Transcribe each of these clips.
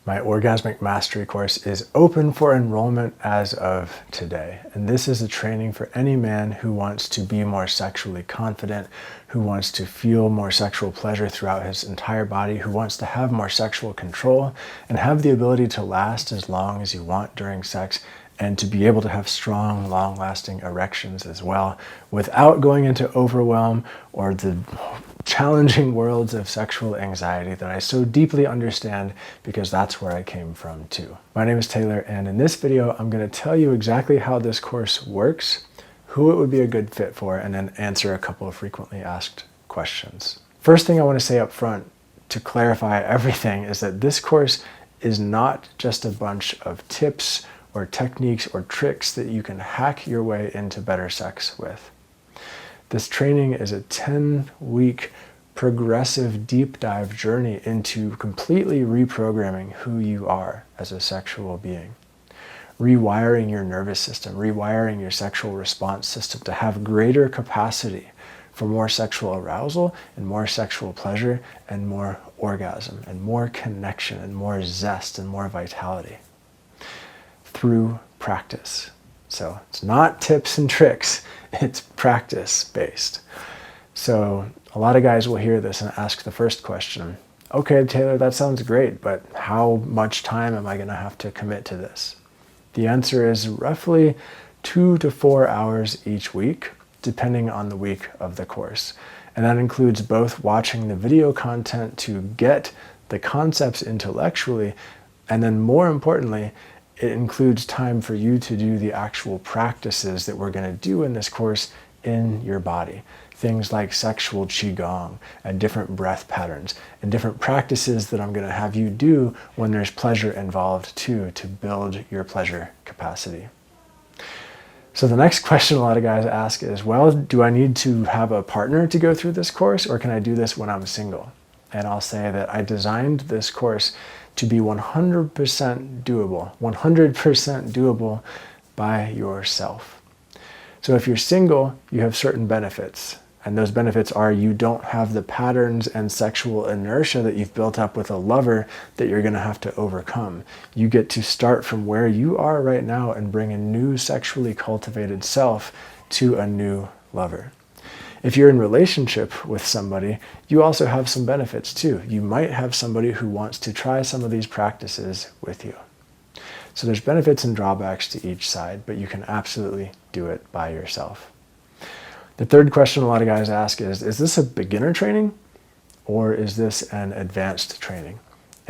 My Orgasmic Mastery course is open for enrollment as of today. And this is a training for any man who wants to be more sexually confident, who wants to feel more sexual pleasure throughout his entire body, who wants to have more sexual control and have the ability to last as long as you want during sex, and to be able to have strong, long-lasting erections as well without going into overwhelm or the challenging worlds of sexual anxiety that I so deeply understand, because that's where I came from too. My name is Taylor, and in this video I'm going to tell you exactly how this course works, who it would be a good fit for, and then answer a couple of frequently asked questions. First thing I want to say up front to clarify everything is that this course is not just a bunch of tips or techniques or tricks that you can hack your way into better sex with. This training is a 10-week progressive deep dive journey into completely reprogramming who you are as a sexual being. Rewiring your nervous system, rewiring your sexual response system to have greater capacity for more sexual arousal and more sexual pleasure and more orgasm and more connection and more zest and more vitality through practice. So it's not tips and tricks, it's practice based. So a lot of guys will hear this and ask the first question, okay, Taylor, that sounds great, but how much time am I going to have to commit to this? The answer is roughly 2 to 4 hours each week, depending on the week of the course. And that includes both watching the video content to get the concepts intellectually, and then more importantly, it includes time for you to do the actual practices that we're going to do in this course in your body. Things like sexual qigong and different breath patterns and different practices that I'm going to have you do when there's pleasure involved too, to build your pleasure capacity. So the next question a lot of guys ask is, well, do I need to have a partner to go through this course, or can I do this when I'm single? And I'll say that I designed this course to be 100% doable, 100% doable by yourself. So if you're single, you have certain benefits. And those benefits are you don't have the patterns and sexual inertia that you've built up with a lover that you're going to have to overcome. You get to start from where you are right now and bring a new sexually cultivated self to a new lover. If you're in relationship with somebody, you also have some benefits too. You might have somebody who wants to try some of these practices with you. So there's benefits and drawbacks to each side, but you can absolutely do it by yourself. The third question a lot of guys ask is this a beginner training or is this an advanced training?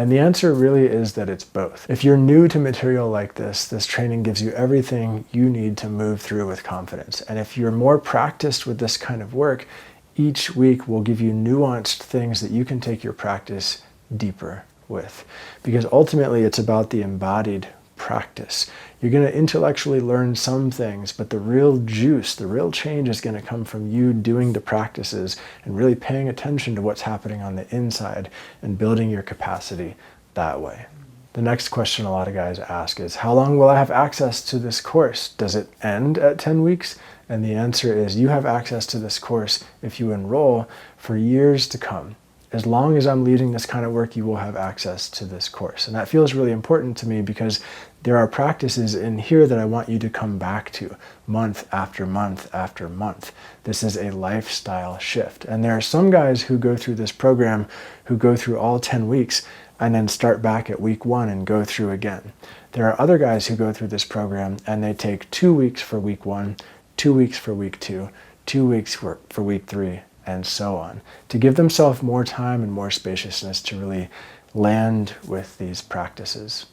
And the answer really is that it's both. If you're new to material like this training gives you everything you need to move through with confidence. And if you're more practiced with this kind of work, each week will give you nuanced things that you can take your practice deeper with. Because ultimately it's about the embodied practice. You're going to intellectually learn some things, but the real juice, the real change is going to come from you doing the practices and really paying attention to what's happening on the inside and building your capacity that way. The next question a lot of guys ask is, how long will I have access to this course? Does it end at 10 weeks? And the answer is you have access to this course if you enroll for years to come. As long as I'm leading this kind of work, you will have access to this course. And that feels really important to me because there are practices in here that I want you to come back to month after month after month. This is a lifestyle shift. And there are some guys who go through this program who go through all 10 weeks and then start back at week 1 and go through again. There are other guys who go through this program and they take 2 weeks for week 1, 2 weeks for week 2, 2 weeks for week 3, and so on, to give themselves more time and more spaciousness to really land with these practices.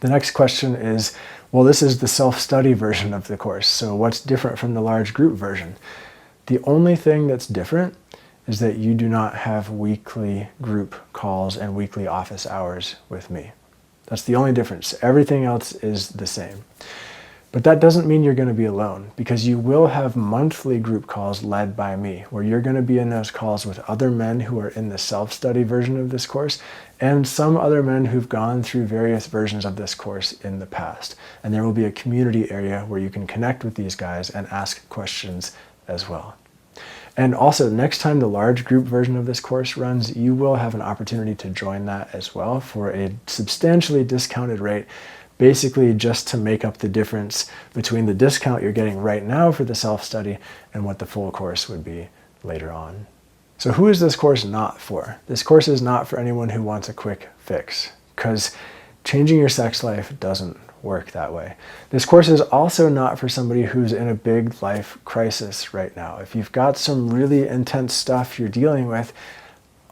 The next question is, well, this is the self-study version of the course, so what's different from the large group version? The only thing that's different is that you do not have weekly group calls and weekly office hours with me. That's the only difference. Everything else is the same. But that doesn't mean you're going to be alone, because you will have monthly group calls led by me, where you're going to be in those calls with other men who are in the self-study version of this course, and some other men who've gone through various versions of this course in the past. And there will be a community area where you can connect with these guys and ask questions as well. And also, next time the large group version of this course runs, you will have an opportunity to join that as well for a substantially discounted rate, basically just to make up the difference between the discount you're getting right now for the self-study and what the full course would be later on. So who is this course not for? This course is not for anyone who wants a quick fix, because changing your sex life doesn't work that way. This course is also not for somebody who's in a big life crisis right now. If you've got some really intense stuff you're dealing with,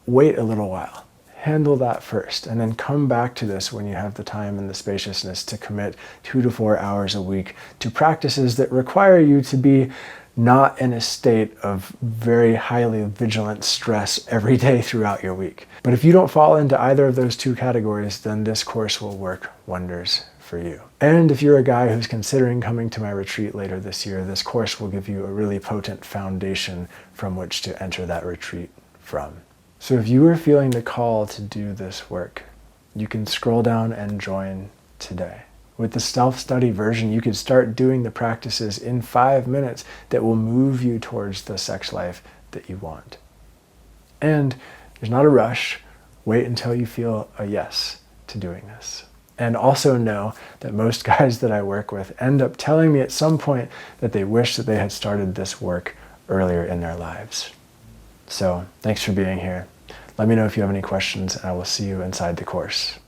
wait a little while. Handle that first, and then come back to this when you have the time and the spaciousness to commit 2 to 4 hours a week to practices that require you to be not in a state of very highly vigilant stress every day throughout your week. But if you don't fall into either of those two categories, then this course will work wonders for you. And if you're a guy who's considering coming to my retreat later this year, this course will give you a really potent foundation from which to enter that retreat from. So if you are feeling the call to do this work, you can scroll down and join today. With the self-study version, you can start doing the practices in 5 minutes that will move you towards the sex life that you want. And there's not a rush. Wait until you feel a yes to doing this. And also know that most guys that I work with end up telling me at some point that they wish that they had started this work earlier in their lives. So thanks for being here. Let me know if you have any questions, and I will see you inside the course.